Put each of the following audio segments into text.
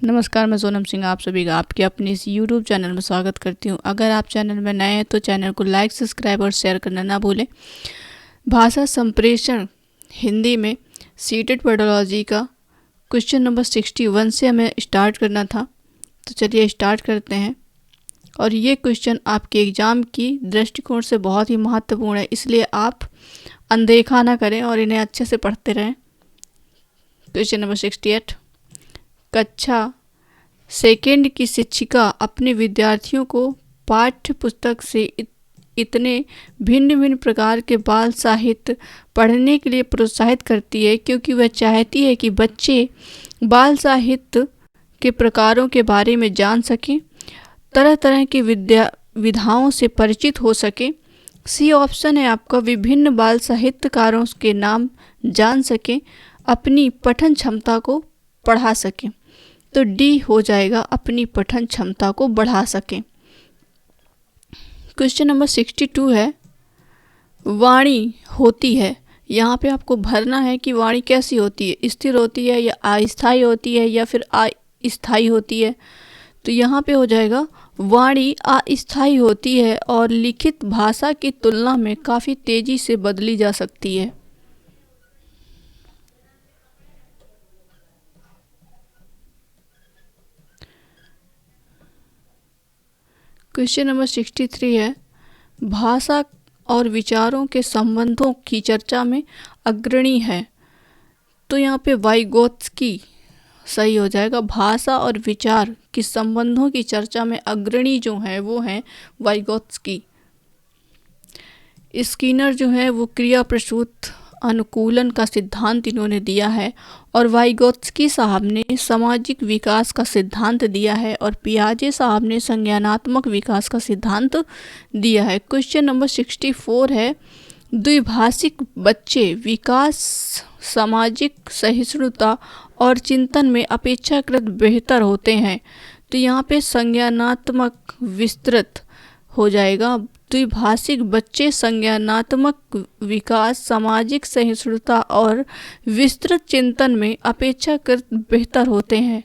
नमस्कार, मैं सोनम सिंह आप सभी का आपके अपने इस यूट्यूब चैनल में स्वागत करती हूँ। अगर आप चैनल में नए हैं तो चैनल को लाइक, सब्सक्राइब और शेयर करना ना भूलें। भाषा संप्रेषण हिंदी में सीटेड पेडोलॉजी का क्वेश्चन नंबर 61 से हमें स्टार्ट करना था, तो चलिए स्टार्ट करते हैं। और ये क्वेश्चन आपके एग्ज़ाम की दृष्टिकोण से बहुत ही महत्वपूर्ण है, इसलिए आप अनदेखा ना करें और इन्हें अच्छे से पढ़ते रहें। क्वेश्चन नंबर 68, कक्षा सेकेंड की शिक्षिका अपने विद्यार्थियों को पाठ्य पुस्तक से इतने भिन्न भिन्न प्रकार के बाल साहित्य पढ़ने के लिए प्रोत्साहित करती है क्योंकि वह चाहती है कि बच्चे बाल साहित्य के प्रकारों के बारे में जान सकें, तरह तरह की विधाओं से परिचित हो सकें। सी ऑप्शन है आपका, विभिन्न बाल साहित्यकारों के नाम जान सकें, अपनी पठन क्षमता को बढ़ा सकें। तो डी हो जाएगा, अपनी पठन क्षमता को बढ़ा सकें। क्वेश्चन नंबर 62 है, वाणी होती है। यहाँ पे आपको भरना है कि वाणी कैसी होती है, स्थिर होती है या अस्थायी होती है या फिर अस्थायी होती है। तो यहाँ पे हो जाएगा वाणी अस्थायी होती है और लिखित भाषा की तुलना में काफ़ी तेज़ी से बदली जा सकती है। क्वेश्चन नंबर 63 है, भाषा और विचारों के संबंधों की चर्चा में अग्रणी है। तो यहाँ पे वाइगोत्स्की सही हो जाएगा। भाषा और विचार के संबंधों की चर्चा में अग्रणी जो है वो हैं वाइगोत्स्की। स्किनर जो है वो क्रिया प्रसूत अनुकूलन का सिद्धांत इन्होंने दिया है और वाइगोत्स्की साहब ने सामाजिक विकास का सिद्धांत दिया है और पियाजे साहब ने संज्ञानात्मक विकास का सिद्धांत दिया है। क्वेश्चन नंबर 64 है, द्विभाषिक बच्चे विकास, सामाजिक सहिष्णुता और चिंतन में अपेक्षाकृत बेहतर होते हैं। तो यहाँ पे संज्ञानात्मक विस्तृत हो जाएगा। द्विभाषिक बच्चे संज्ञानात्मक विकास, सामाजिक सहिष्णुता और विस्तृत चिंतन में अपेक्षाकृत बेहतर होते हैं।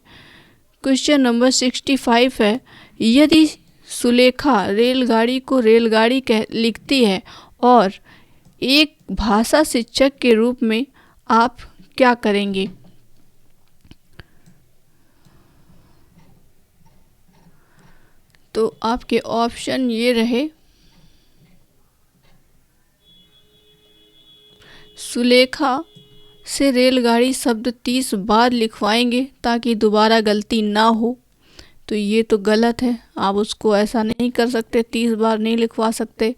क्वेश्चन नंबर 65 है, यदि सुलेखा रेलगाड़ी को रेलगाड़ी लिखती है और एक भाषा शिक्षक के रूप में आप क्या करेंगे? तो आपके ऑप्शन ये रहे, सुलेखा से रेलगाड़ी शब्द 30 बार लिखवाएंगे ताकि दोबारा गलती ना हो। तो ये तो गलत है, आप उसको ऐसा नहीं कर सकते, 30 बार नहीं लिखवा सकते।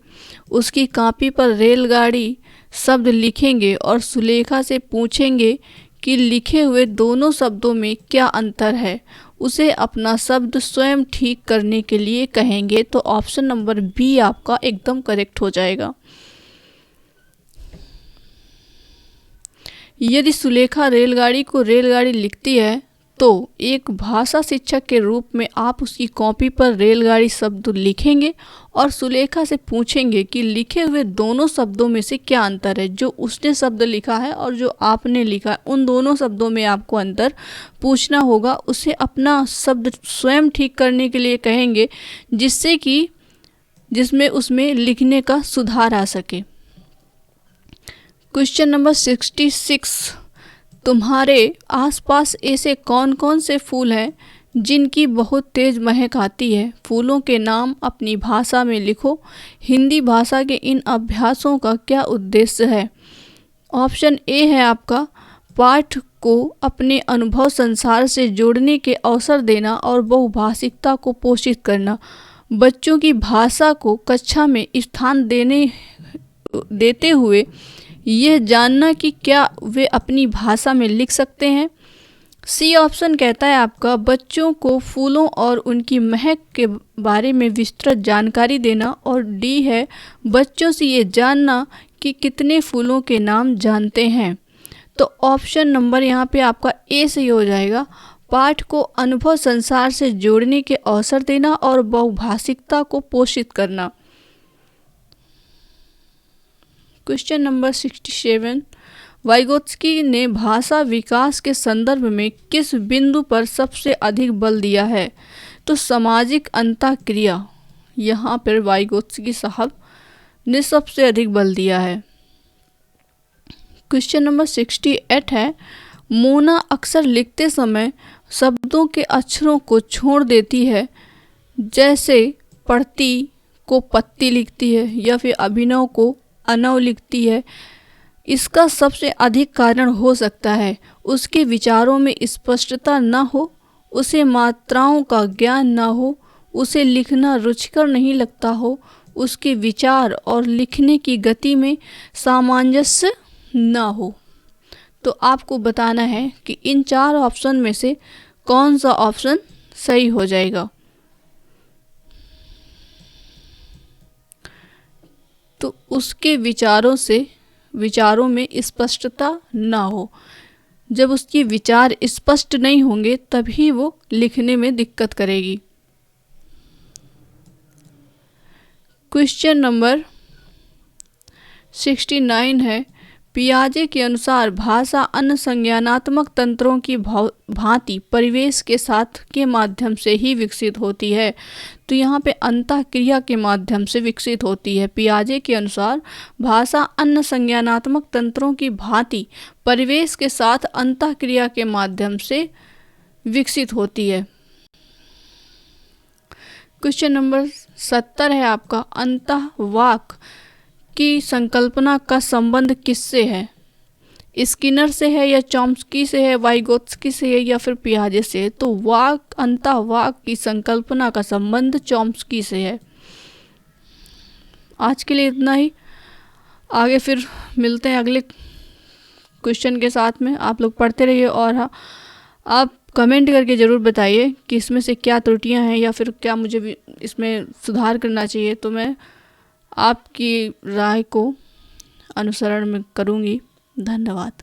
उसकी कॉपी पर रेलगाड़ी शब्द लिखेंगे और सुलेखा से पूछेंगे कि लिखे हुए दोनों शब्दों में क्या अंतर है। उसे अपना शब्द स्वयं ठीक करने के लिए कहेंगे। तो ऑप्शन नंबर बी आपका एकदम करेक्ट हो जाएगा। यदि सुलेखा रेलगाड़ी को रेलगाड़ी लिखती है तो एक भाषा शिक्षक के रूप में आप उसकी कॉपी पर रेलगाड़ी शब्द लिखेंगे और सुलेखा से पूछेंगे कि लिखे हुए दोनों शब्दों में से क्या अंतर है। जो उसने शब्द लिखा है और जो आपने लिखा है, उन दोनों शब्दों में आपको अंतर पूछना होगा। उसे अपना शब्द स्वयं ठीक करने के लिए कहेंगे जिसमें उसमें लिखने का सुधार आ सके। क्वेश्चन नंबर 66, तुम्हारे आसपास ऐसे कौन कौन से फूल हैं जिनकी बहुत तेज़ महक आती है? फूलों के नाम अपनी भाषा में लिखो। हिंदी भाषा के इन अभ्यासों का क्या उद्देश्य है? ऑप्शन ए है आपका, पाठ को अपने अनुभव संसार से जोड़ने के अवसर देना और बहुभाषिकता को पोषित करना। बच्चों की भाषा को कक्षा में स्थान देते हुए यह जानना कि क्या वे अपनी भाषा में लिख सकते हैं। सी ऑप्शन कहता है आपका, बच्चों को फूलों और उनकी महक के बारे में विस्तृत जानकारी देना। और डी है, बच्चों से ये जानना कि कितने फूलों के नाम जानते हैं। तो ऑप्शन नंबर यहाँ पे आपका ए सही हो जाएगा, पाठ को अनुभव संसार से जोड़ने के अवसर देना और बहुभाषिकता को पोषित करना। क्वेश्चन नंबर 67, वाइगोत्स्की ने भाषा विकास के संदर्भ में किस बिंदु पर सबसे अधिक बल दिया है? तो सामाजिक अंतःक्रिया, यहाँ पर वाइगोत्स्की साहब ने सबसे अधिक बल दिया है। क्वेश्चन नंबर 68 है, मोना अक्सर लिखते समय शब्दों के अक्षरों को छोड़ देती है, जैसे पढ़ती को पत्ती लिखती है या फिर अभिनव को अनव लिखती है। इसका सबसे अधिक कारण हो सकता है उसके विचारों में स्पष्टता न हो, उसे मात्राओं का ज्ञान न हो, उसे लिखना रुचिकर नहीं लगता हो, उसके विचार और लिखने की गति में सामंजस्य न हो। तो आपको बताना है कि इन 4 ऑप्शन में से कौन सा ऑप्शन सही हो जाएगा। तो उसके विचारों में स्पष्टता ना हो। जब उसके विचार स्पष्ट नहीं होंगे तभी वो लिखने में दिक्कत करेगी। क्वेश्चन नंबर 69 है, पियाजे के अनुसार भाषा अन्य संज्ञानात्मक तंत्रों की भांति परिवेश के साथ के माध्यम से ही विकसित होती है। तो यहाँ पे अंतःक्रिया के माध्यम से विकसित होती है। पियाजे के अनुसार भाषा अन्य संज्ञानात्मक तंत्रों की भांति परिवेश के साथ अंतःक्रिया के माध्यम से विकसित होती है। क्वेश्चन नंबर 70 है आपका, अंतःवाक की संकल्पना का संबंध किससे है? स्किनर से है या चॉम्स्की से है, वाइगोत्स्की से है या फिर पियाजे से? तो अंतःवाक की संकल्पना का संबंध चॉम्स्की से है। आज के लिए इतना ही, आगे फिर मिलते हैं अगले क्वेश्चन के साथ में। आप लोग पढ़ते रहिए और हाँ, आप कमेंट करके ज़रूर बताइए कि इसमें से क्या त्रुटियां हैं या फिर क्या मुझे भी इसमें सुधार करना चाहिए। तो मैं आपकी राय को अनुसरण में करूँगी। धन्यवाद।